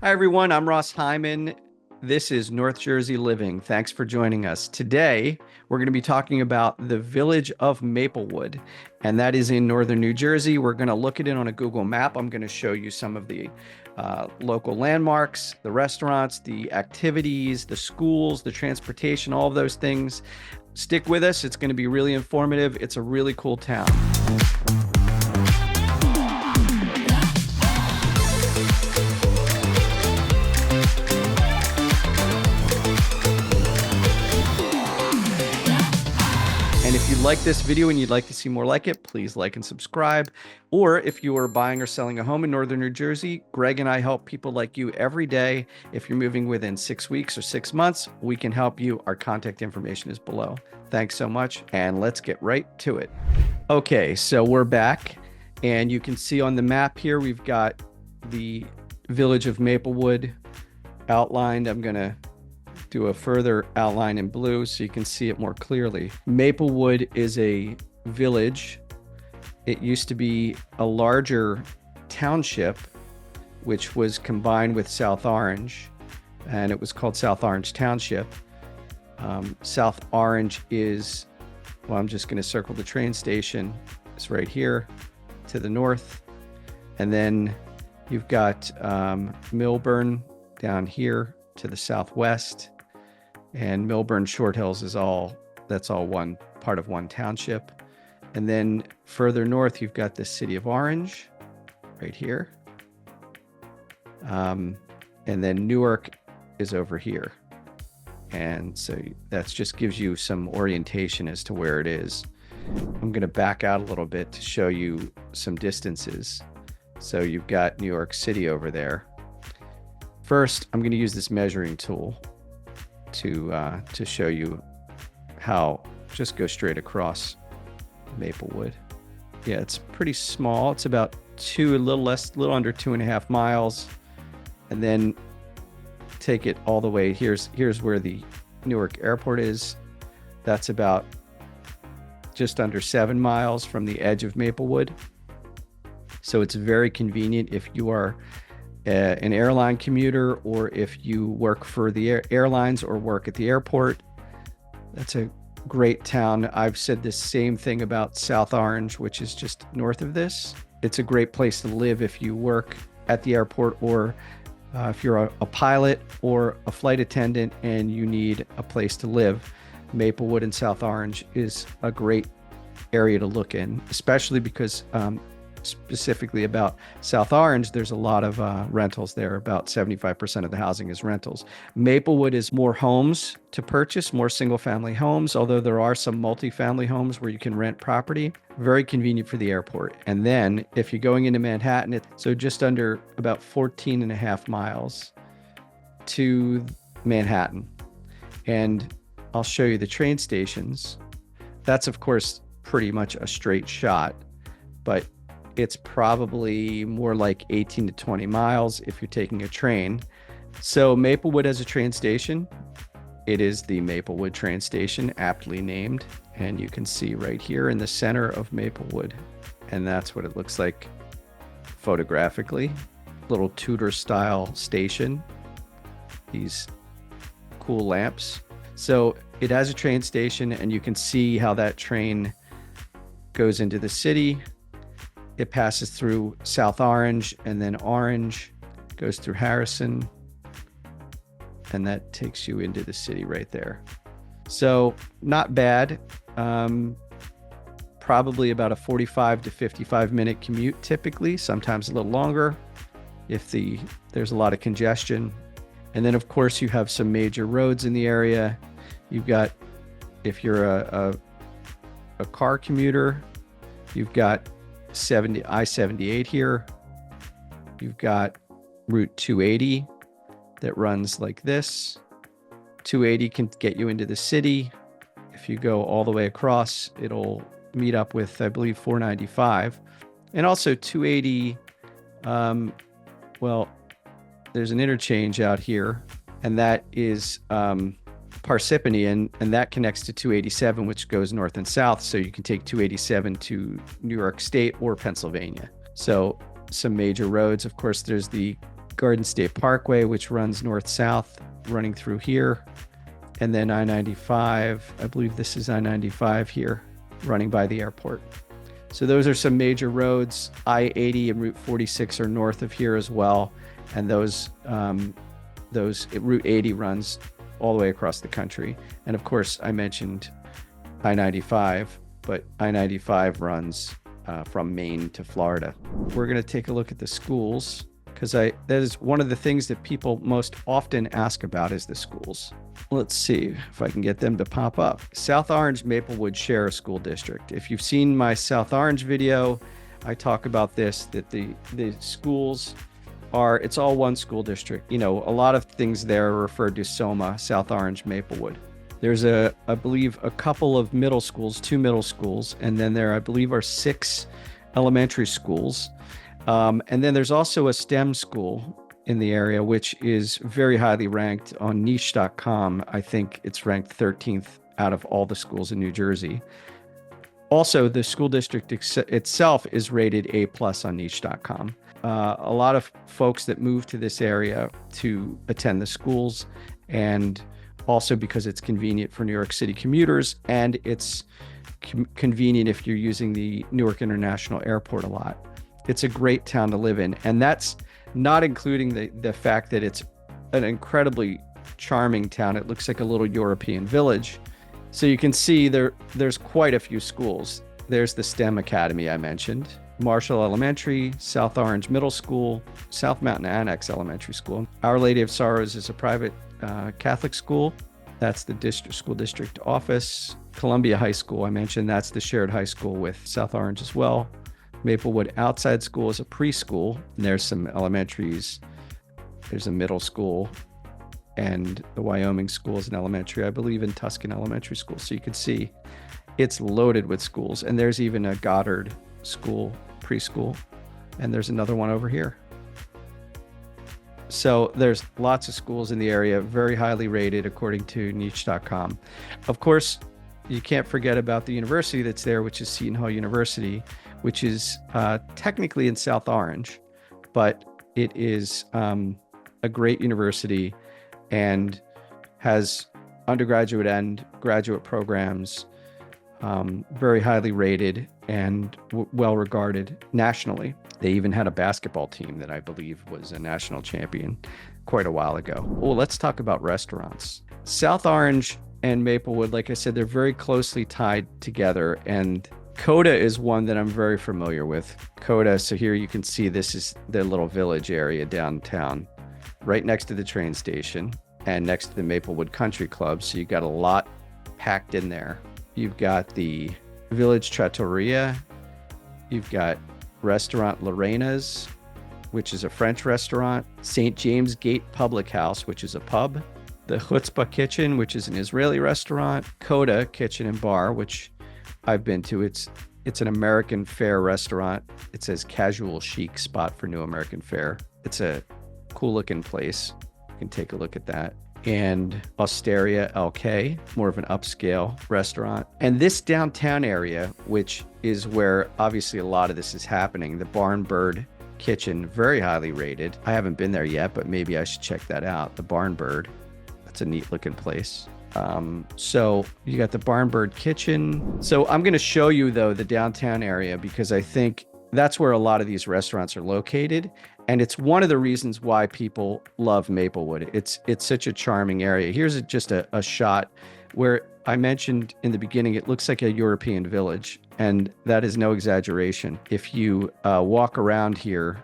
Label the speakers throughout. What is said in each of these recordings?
Speaker 1: Hi, everyone. I'm Ross Hyman. This is North Jersey Living. Thanks for joining us. Today, we're going to be talking about the village of Maplewood, and that is in northern New Jersey. We're going to look at it on a Google map. I'm going to show you some of the local landmarks, the restaurants, the activities, the schools, the transportation, all of those things. Stick with us. It's going to be really informative. It's a really cool town. And if you like this video and you'd like to see more like it, please like and subscribe. Or if you are buying or selling a home in northern New Jersey, Greg and I help people like you every day. If you're moving within 6 weeks or 6 months, we can help you. Our contact information is below. Thanks so much, and let's get right to it. Okay, so we're back, and you can see on the map here, we've got the village of Maplewood outlined. I'm going to do a further outline in blue so you can see it more clearly. Maplewood is a village. It used to be a larger township, which was combined with South Orange, and it was called South Orange Township. South Orange is, well, I'm just going to circle the train station. It's right here to the north. And then you've got Milburn down here to the southwest. And Milburn Short Hills is that's all one part of one township. And then further north, you've got the city of Orange right here. And then Newark is over here. And so that just gives you some orientation as to where it is. I'm going to back out a little bit to show you some distances. So you've got New York City over there. First, I'm going to use this measuring tool to show you how, just go straight across Maplewood. Yeah, it's pretty small. It's about a little under 2.5 miles. And then take it all the way. Here's where the Newark Airport is. That's about just under 7 miles from the edge of Maplewood. So it's very convenient if you are an airline commuter, or if you work for the airlines or work at the airport. That's a great town. I've said the same thing about South Orange, which is just north of this. It's a great place to live if you work at the airport, or if you're a pilot or a flight attendant and you need a place to live. Maplewood and South Orange is a great area to look in, especially because specifically about South Orange, there's a lot of rentals there. About 75% of the housing is rentals. Maplewood is more homes to purchase, more single family homes, although there are some multifamily homes where you can rent property. Very convenient for the airport. And then if you're going into Manhattan, it's so just under about 14.5 miles to Manhattan. And I'll show you the train stations. That's, of course, pretty much a straight shot, but it's probably more like 18 to 20 miles if you're taking a train. So Maplewood has a train station. It is the Maplewood train station, aptly named. And you can see right here in the center of Maplewood. And that's what it looks like photographically. Little Tudor style station. These cool lamps. So it has a train station, and you can see how that train goes into the city. It passes through South Orange, and then Orange goes through Harrison, and that takes you into the city right there. So not bad. Probably about a 45 to 55 minute commute typically, sometimes a little longer if there's a lot of congestion. And then of course you have some major roads in the area. You've got, if you're a car commuter, you've got I-78 here. You've got Route 280 that runs like this. 280 can get you into the city. If you go all the way across, it'll meet up with, I believe, 495. And also 280, well, there's an interchange out here, and that is Parsippany, and that connects to 287, which goes north and south. So you can take 287 to New York State or Pennsylvania. So some major roads. Of course, there's the Garden State Parkway, which runs north-south, running through here. And then I-95, I believe this is I-95 here, running by the airport. So those are some major roads. I-80 and Route 46 are north of here as well. And those Route 80 runs all the way across the country. And of course, I mentioned I-95, but I-95 runs from Maine to Florida. We're going to take a look at the schools, because that is one of the things that people most often ask about is the schools. Let's see if I can get them to pop up. South Orange Maplewood share a school district. If you've seen my South Orange video, I talk about this, that the schools are, it's all one school district. You know, a lot of things there are referred to SOMA, South Orange Maplewood. There's I believe a couple of middle schools, 2 middle schools, and then there, I believe, are 6 elementary schools. And then there's also a STEM school in the area, which is very highly ranked on niche.com. I think it's ranked 13th out of all the schools in New Jersey. Also, the school district itself is rated A+ on niche.com. A lot of folks that move to this area to attend the schools, and also because it's convenient for New York City commuters, and it's convenient if you're using the Newark International Airport a lot. It's a great town to live in, and that's not including the fact that it's an incredibly charming town. It looks like a little European village. So you can see there's quite a few schools. There's the STEM Academy I mentioned, Marshall Elementary, South Orange Middle School, South Mountain Annex Elementary School. Our Lady of Sorrows is a private Catholic school. That's the school district office. Columbia High School, I mentioned, that's the shared high school with South Orange as well. Maplewood Outside School is a preschool. And there's some elementaries. There's a middle school, and the Wyoming School is an elementary, I believe, in Tuscan Elementary School. So you can see it's loaded with schools. And there's even a Goddard School, preschool. And there's another one over here. So there's lots of schools in the area, very highly rated according to niche.com. Of course, you can't forget about the university that's there, which is Seton Hall University, which is technically in South Orange, but it is a great university and has undergraduate and graduate programs, very highly rated and well regarded nationally. They even had a basketball team that I believe was a national champion quite a while ago. Well, let's talk about restaurants. South Orange and Maplewood, like I said, they're very closely tied together, and Coda is one that I'm very familiar with. Coda, so here you can see this is the little village area downtown, right next to the train station and next to the Maplewood Country Club. So you've got a lot packed in there. You've got the Village Trattoria. You've got Restaurant Lorena's, which is a French restaurant. St. James Gate Public House, which is a pub. The Chutzpah Kitchen, which is an Israeli restaurant. Coda Kitchen and Bar, which I've been to. It's an American Fare restaurant. It says casual chic spot for New American Fare. It's a cool looking place. You can take a look at that. And Osteria LK, more of an upscale restaurant. And this downtown area, which is where obviously a lot of this is happening, the Barn Bird Kitchen, very highly rated. I haven't been there yet, but maybe I should check that out. The Barn Bird, that's a neat looking place. So you got the Barn Bird Kitchen. So I'm going to show you though the downtown area, because I think that's where a lot of these restaurants are located. And it's one of the reasons why people love Maplewood. It's such a charming area. Here's just a shot where I mentioned in the beginning, it looks like a European village. And that is no exaggeration. If you walk around here,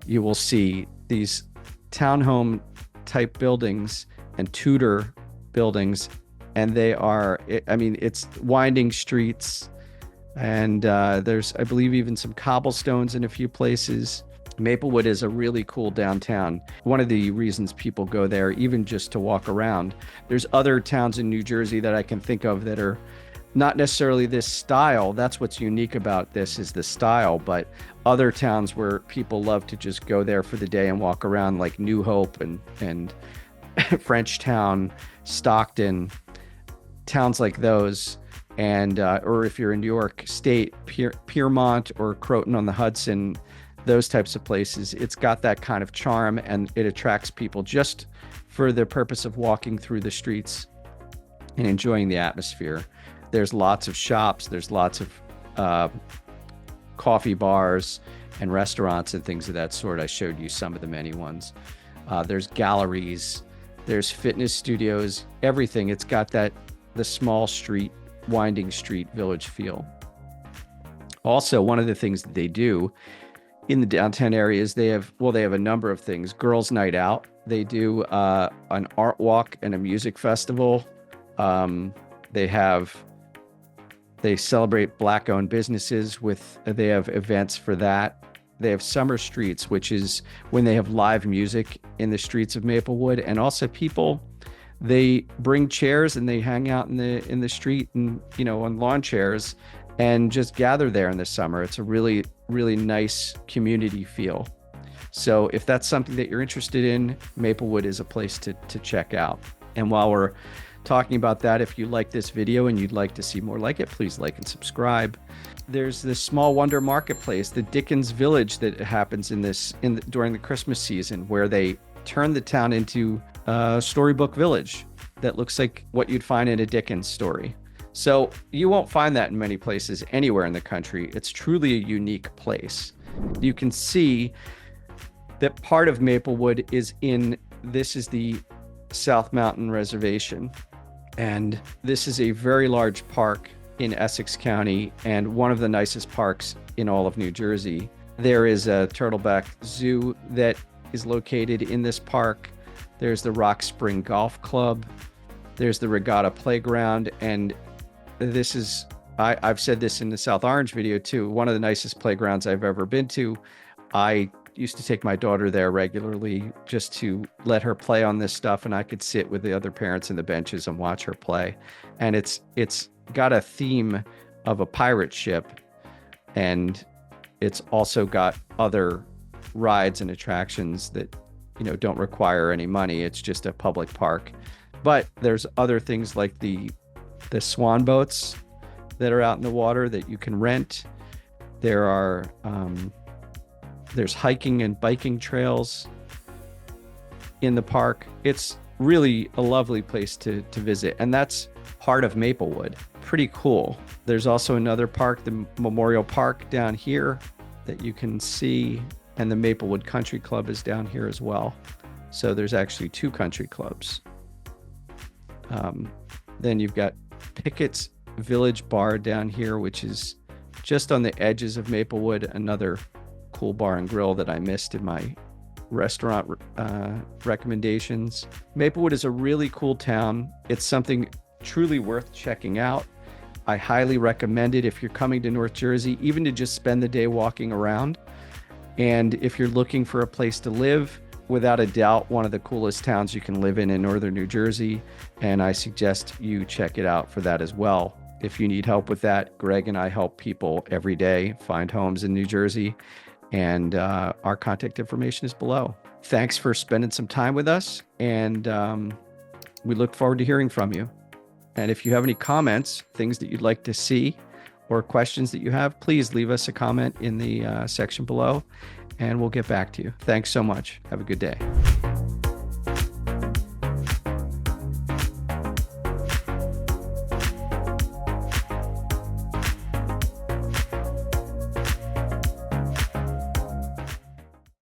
Speaker 1: you will see these townhome type buildings and Tudor buildings. And they are, it's winding streets. And there's, I believe, even some cobblestones in a few places. Maplewood is a really cool downtown. One of the reasons people go there, even just to walk around. There's other towns in New Jersey that I can think of that are not necessarily this style. That's what's unique about this, is the style. But other towns where people love to just go there for the day and walk around, like New Hope and Frenchtown, Stockton, towns like those. And or if you're in New York State, Piermont or Croton on the Hudson, those types of places. It's got that kind of charm, and it attracts people just for the purpose of walking through the streets and enjoying the atmosphere. There's lots of shops, there's lots of coffee bars and restaurants and things of that sort. I showed you some of the many ones. There's galleries, there's fitness studios, everything. It's got the small street, winding street village feel. Also, one of the things that they do in the downtown areas, they have a number of things. Girls' Night Out. They do an art walk and a music festival. They celebrate Black-owned businesses they have events for that. They have Summer Streets, which is when they have live music in the streets of Maplewood. And also they bring chairs and they hang out in the street and, on lawn chairs and just gather there in the summer. It's a really, really nice community feel. So if that's something that you're interested in, Maplewood is a place to check out. And while we're talking about that, if you like this video and you'd like to see more like it, please like and subscribe. There's this Small Wonder Marketplace, the Dickens Village, that happens during the Christmas season, where they turn the town into a storybook village that looks like what you'd find in a Dickens story. So you won't find that in many places anywhere in the country. It's truly a unique place. You can see that part of Maplewood this is the South Mountain Reservation. And this is a very large park in Essex County and one of the nicest parks in all of New Jersey. There is a turtleback zoo that is located in this park. There's the Rock Spring Golf Club. There's the Regatta Playground. And I've said this in the South Orange video too, one of the nicest playgrounds I've ever been to. I used to take my daughter there regularly just to let her play on this stuff, and I could sit with the other parents in the benches and watch her play. And it's got a theme of a pirate ship, and it's also got other rides and attractions that don't require any money. It's just a public park. But there's other things like the swan boats that are out in the water that you can rent. There's hiking and biking trails in the park. It's really a lovely place to visit, and that's part of Maplewood. Pretty cool. There's also another park, the Memorial Park down here, that you can see, and the Maplewood Country Club is down here as well. So there's actually 2 country clubs. Then you've got Pickett's Village Bar down here, which is just on the edges of Maplewood, another cool bar and grill that I missed in my restaurant recommendations. Maplewood is a really cool town. It's something truly worth checking out. I highly recommend it if you're coming to North Jersey, even to just spend the day walking around. And if you're looking for a place to live, without a doubt, one of the coolest towns you can live in northern New Jersey. And I suggest you check it out for that as well. If you need help with that, Greg and I help people every day find homes in New Jersey, and our contact information is below. Thanks for spending some time with us, and we look forward to hearing from you. And if you have any comments, things that you'd like to see, or questions that you have, please leave us a comment in the section below, and we'll get back to you. Thanks so much. Have a good day.